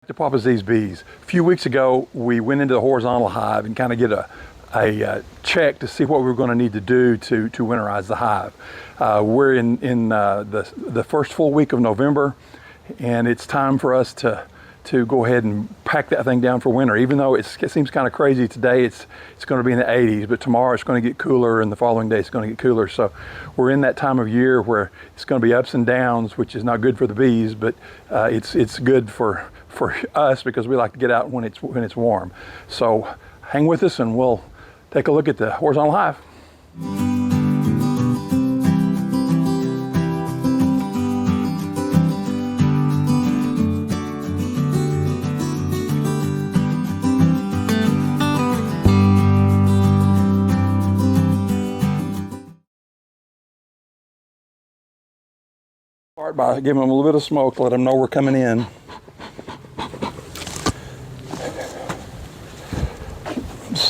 To Papa's these bees. A few weeks ago, we went into the horizontal hive and kind of get a check to see what we were going to need to do to winterize the hive. We're in the first full week of November, and it's time for us to go ahead and pack that thing down for winter. Even though it seems kind of crazy today, it's going to be in the 80s, but tomorrow it's going to get cooler, and the following day it's going to get cooler. So we're in that time of year where it's going to be ups and downs, which is not good for the bees, but it's good for us because we like to get out when it's warm. So hang with us and we'll take a look at the horizontal hive. Start by giving them a little bit of smoke, let them know we're coming in.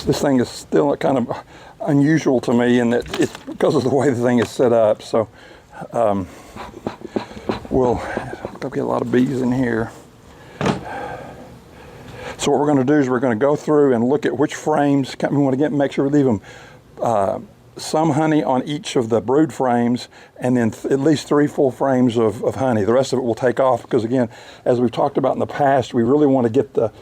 This thing is still kind of unusual to me in that it's because of the way the thing is set up. So we'll go get a lot of bees in here. So what we're going to do is we're going to go through and look at which frames. We want to make sure we leave them some honey on each of the brood frames, and then at least 3 full frames of honey. The rest of it will take off because, again, as we've talked about in the past, we really want to get the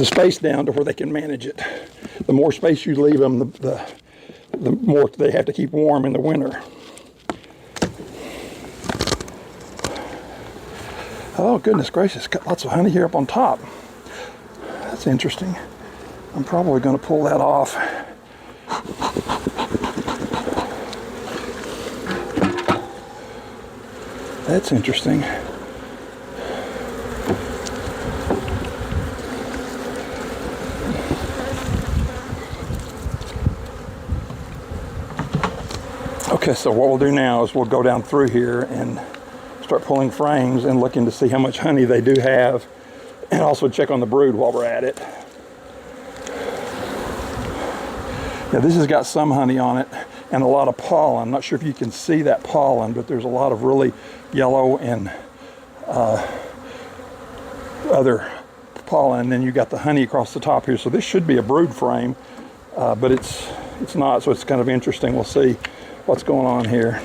space down to where they can manage it. The more space you leave them, the more they have to keep warm in the winter. Oh, goodness gracious, got lots of honey here up on top. That's interesting. I'm probably going to pull that off. That's interesting. Okay, so what we'll do now is we'll go down through here and start pulling frames and looking to see how much honey they do have, and also check on the brood while we're at it. Now this has got some honey on it and a lot of pollen. I'm not sure if you can see that pollen, but there's a lot of really yellow and other pollen, and then you got the honey across the top here. So this should be a brood frame, but it's not, so it's kind of interesting. We'll see what's going on here.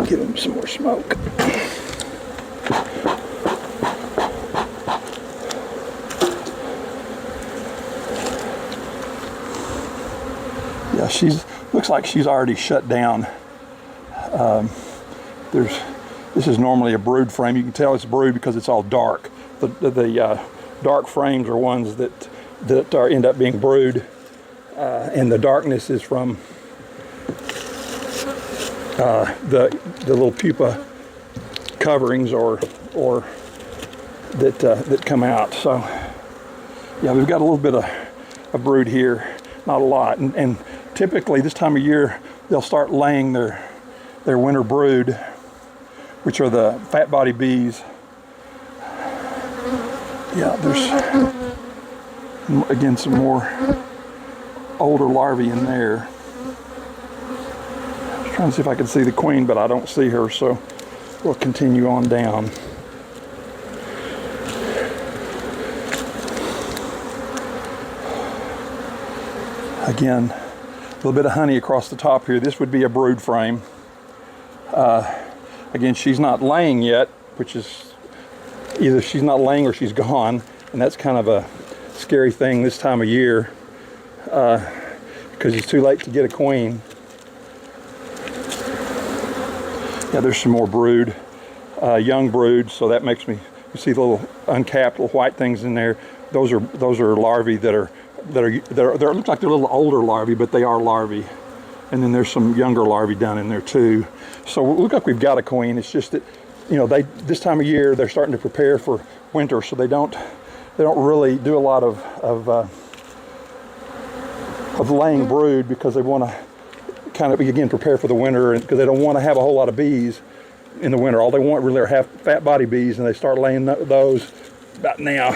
Give him some more smoke. Yeah, looks like she's already shut down. This is normally a brood frame. You can tell it's brood because it's all dark. The dark frames are ones that end up being brood, and the darkness is from the little pupa coverings or that come out. So yeah, we've got a little bit of brood here, not a lot, and typically this time of year they'll start laying their winter brood, which are the fat body bees. Yeah, there's again some more older larvae in there. I'm trying to see if I can see the queen, but I don't see her, so we'll continue on down. Again, a little bit of honey across the top here. This would be a brood frame. Again, she's not laying yet, which is either she's not laying or she's gone, and that's kind of a scary thing this time of year because it's too late to get a queen. Yeah, there's some more brood, young brood, so that makes me, you see the little uncapped little white things in there. Those are larvae that look like they're little older larvae, but they are larvae. And then there's some younger larvae down in there too. So it looks like we've got a queen. It's just that, you know, this time of year they're starting to prepare for winter, so they don't really do a lot of laying brood because they want to kind of, again, prepare for the winter, and because they don't want to have a whole lot of bees in the winter. All they want really are have fat body bees, and they start laying those about now.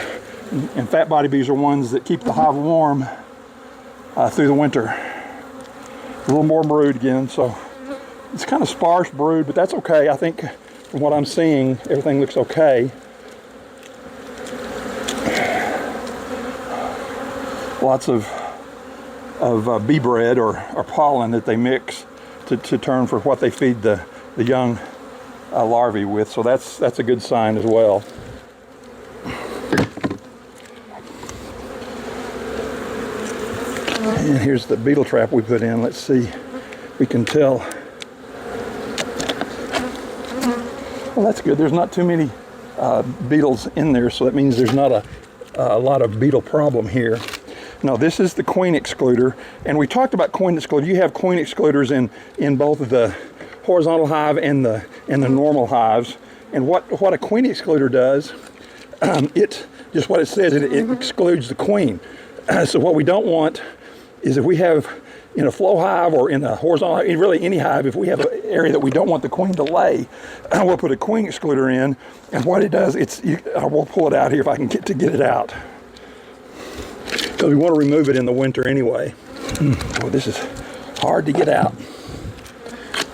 And fat body bees are ones that keep the hive warm through the winter. A little more brood again, so it's kind of sparse brood, but that's okay. I think from what I'm seeing, everything looks okay. Lots of bee bread or pollen that they mix to turn for what they feed the young larvae with, so that's a good sign as well. And here's the beetle trap we put in. Let's see, we can tell. Well, that's good. There's not too many beetles in there, so that means there's not a lot of beetle problem here. Now, this is the queen excluder, and we talked about queen excluder. You have queen excluders in both of the horizontal hive and the normal hives. And what a queen excluder does, it just what it says, it excludes the queen. So what we don't want is if we have in a flow hive or in a horizontal hive, really any hive, if we have an area that we don't want the queen to lay, we'll put a queen excluder in, and what it does, we'll pull it out here if I can get it out, because we want to remove it in the winter anyway. Boy, this is hard to get out.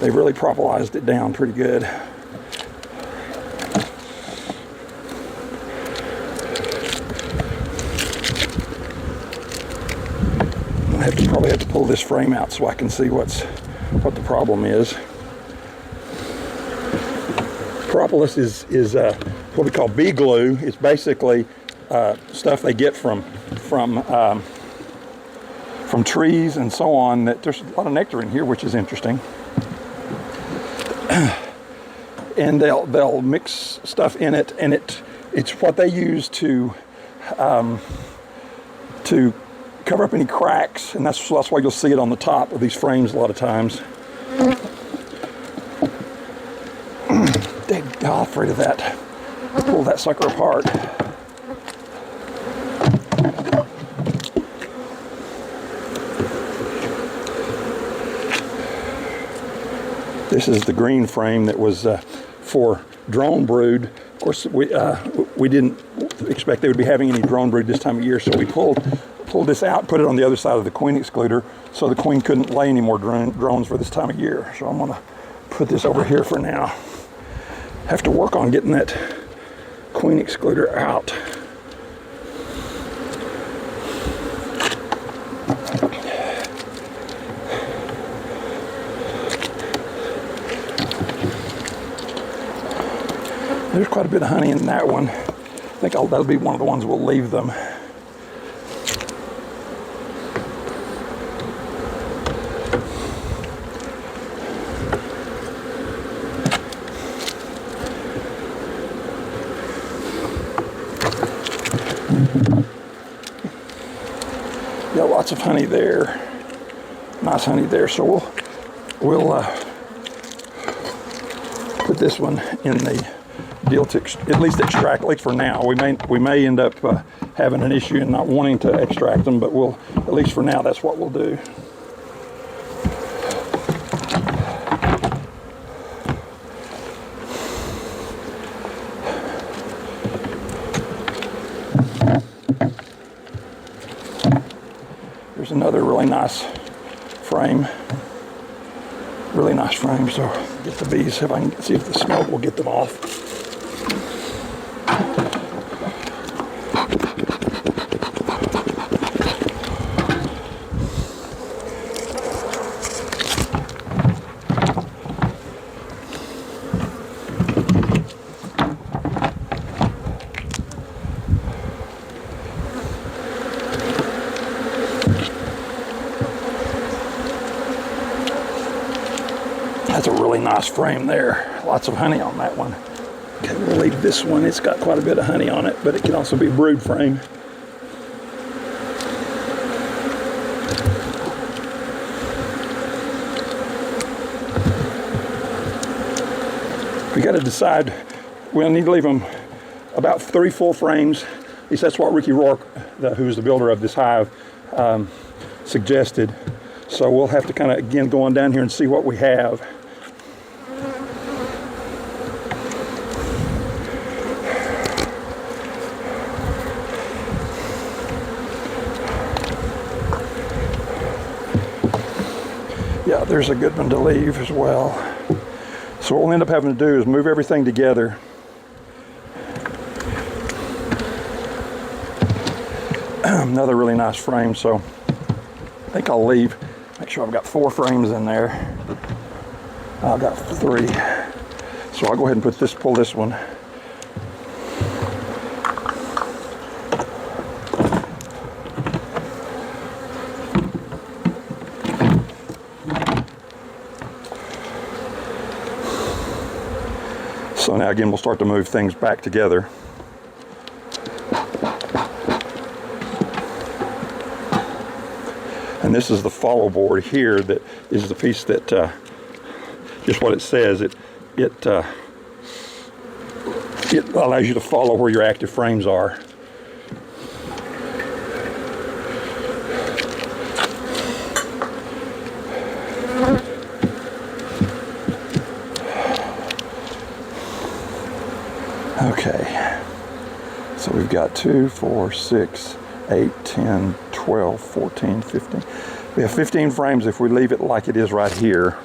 They really propolized it down pretty good. I probably have to pull this frame out so I can see what the problem is. Propolis is what we call bee glue. It's basically stuff they get from trees and so on. That there's a lot of nectar in here, which is interesting. And they'll mix stuff in it, and it's what they use to cover up any cracks, and that's why you'll see it on the top of these frames a lot of times. Dang, I'm afraid of that. Pull that sucker apart. This is the green frame that was for drone brood. Of course, we didn't expect they would be having any drone brood this time of year, so we pulled this out, put it on the other side of the queen excluder, so the queen couldn't lay any more drones for this time of year. So I'm going to put this over here for now. Have to work on getting that queen excluder out. There's quite a bit of honey in that one. I think that'll be one of the ones we'll leave them. Yeah, lots of honey there. Nice honey there. So we'll put this one in the deal to at least extract, at least for now. We may end up having an issue and not wanting to extract them, but we'll, at least for now, that's what we'll do. There's another really nice frame. Really nice frame. So get the bees, if I can see if the smoke will get them off. That's a really nice frame there. Lots of honey on that one. Okay, we'll leave this one. It's got quite a bit of honey on it, but it can also be a brood frame. We got to decide. We'll need to leave them about 3 full frames. At least that's what Ricky Rourke, who's the builder of this hive, suggested. So we'll have to kind of, again, go on down here and see what we have. Yeah, there's a good one to leave as well. So what we'll end up having to do is move everything together. Another really nice frame, so I think I'll leave. Make sure I've got 4 frames in there. I've got 3. So I'll go ahead and pull this one. So now again, we'll start to move things back together. And this is the follow board here that is the piece that, just what it says, it allows you to follow where your active frames are. Okay, so we've got 2, 4, 6, 8, 10, 12, 14, 15. We have 15 frames if we leave it like it is right here.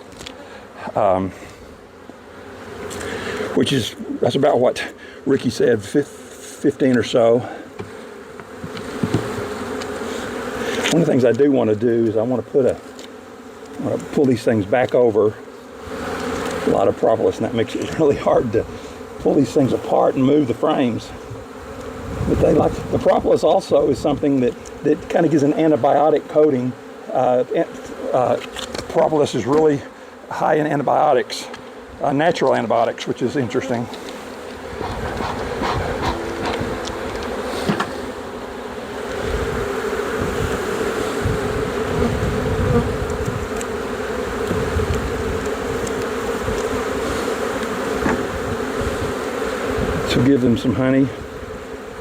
That's about what Ricky said, 15 or so. One of the things I do want to do is I want to pull these things back over a lot of propolis, and that makes it really hard to pull these things apart and move the frames. But the propolis also is something that kind of gives an antibiotic coating. Propolis is really high in antibiotics, natural antibiotics, which is interesting. So give them some honey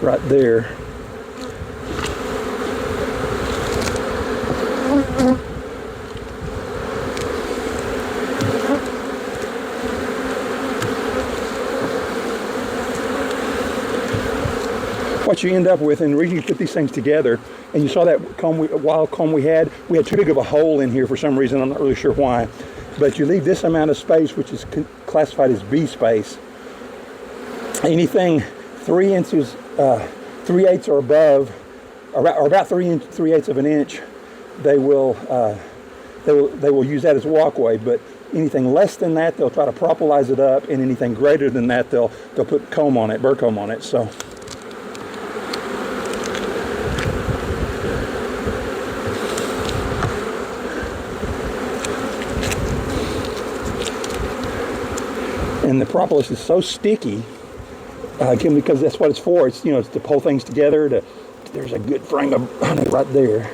right there. What you end up with, and the reason you put these things together, and you saw that wild comb we had too big of a hole in here for some reason, I'm not really sure why, but you leave this amount of space, which is classified as B space. Anything 3 inches, 3/8 or above, or about 3/8 of an inch, they will use that as a walkway. But anything less than that, they'll try to propolize it up, and anything greater than that, they'll put comb on it, burr comb on it. So. And the propolis is so sticky, again, because that's what it's for. It's, it's to pull things together. There's a good frame of honey right there.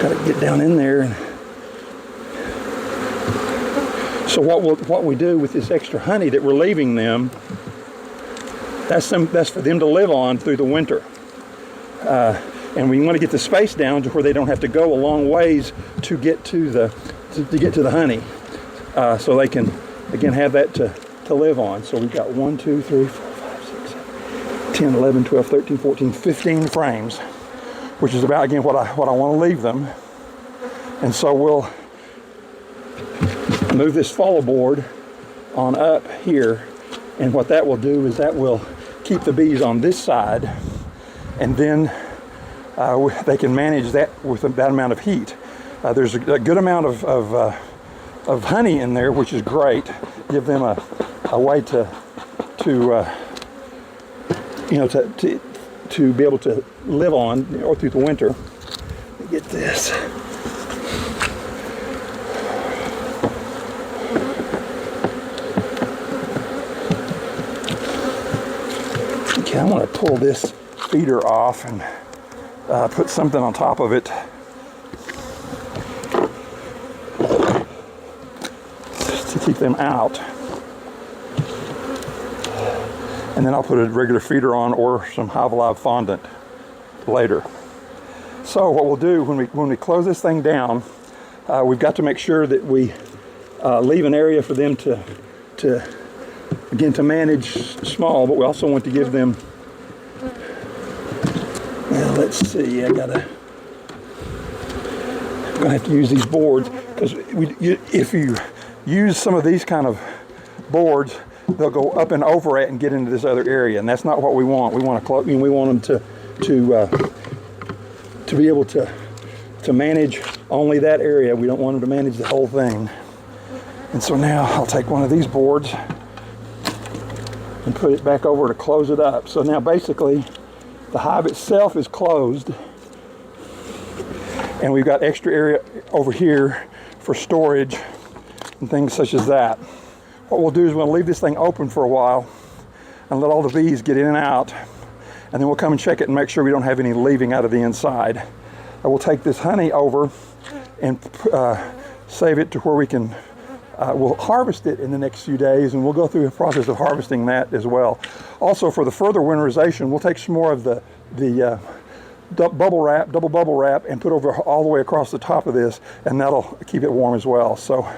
Got to get down in there. So what we do with this extra honey that we're leaving them, that's for them to live on through the winter. And we want to get the space down to where they don't have to go a long ways to get to the honey, so they can again have that to live on. So we've got 1, 2, 3, 4, 5, 6, 7, 10, 11, 12, 13, 14, 15 frames, which is about again what I want to leave them. And so we'll move this follow board on up here, and what that will do is that will keep the bees on this side, and then they can manage that with that amount of heat. There's a good amount of honey in there, which is great. Give them a way to be able to live on or through the winter. Let me get this. Okay, I'm going to pull this feeder off and put something on top of it to keep them out. And then I'll put a regular feeder on or some Hive Alive fondant later. So what we'll do when we close this thing down, we've got to make sure that we leave an area for them to manage small, but we also want to give them, well, let's see, I gotta going to have to use these boards because if you use some of these kind of boards, they'll go up and over it and get into this other area, and that's not what we want. We want to we want them to be able to manage only that area. We don't want them to manage the whole thing. And so now I'll take one of these boards and put it back over to close it up. So now basically the hive itself is closed, and we've got extra area over here for storage and things such as that. What we'll do is we'll leave this thing open for a while and let all the bees get in and out, and then we'll come and check it and make sure we don't have any leaving out of the inside. I will take this honey over and save it to where we can, we'll harvest it in the next few days, and we'll go through the process of harvesting that as well. Also, for the further winterization, we'll take some more of the double bubble wrap, and put over all the way across the top of this, and that'll keep it warm as well. So,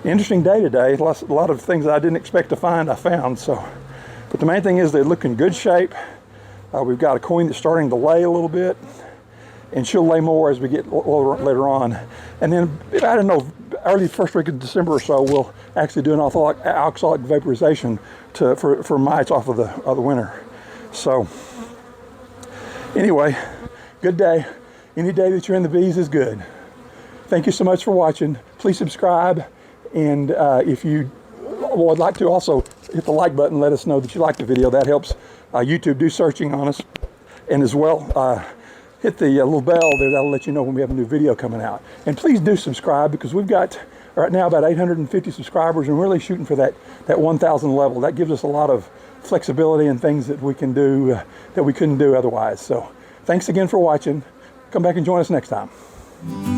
interesting day today. A lot of things that I didn't expect to find, I found. So, but the main thing is they look in good shape. We've got a queen that's starting to lay a little bit, and she'll lay more as we get later on. And then, I don't know, early first week of December or so, we'll actually do an oxalic vaporization for mites off of the winter. So, anyway, good day. Any day that you're in the bees is good. Thank you so much for watching. Please subscribe, and if you would like to, also hit the like button. Let us know that you like the video. That helps YouTube do searching on us, and as well hit the little bell there. That'll let you know when we have a new video coming out. And please do subscribe, because we've got right now about 850 subscribers, and we're really shooting for that 1,000 level. That gives us a lot of flexibility and things that we can do that we couldn't do otherwise. So thanks again for watching. Come back and join us next time.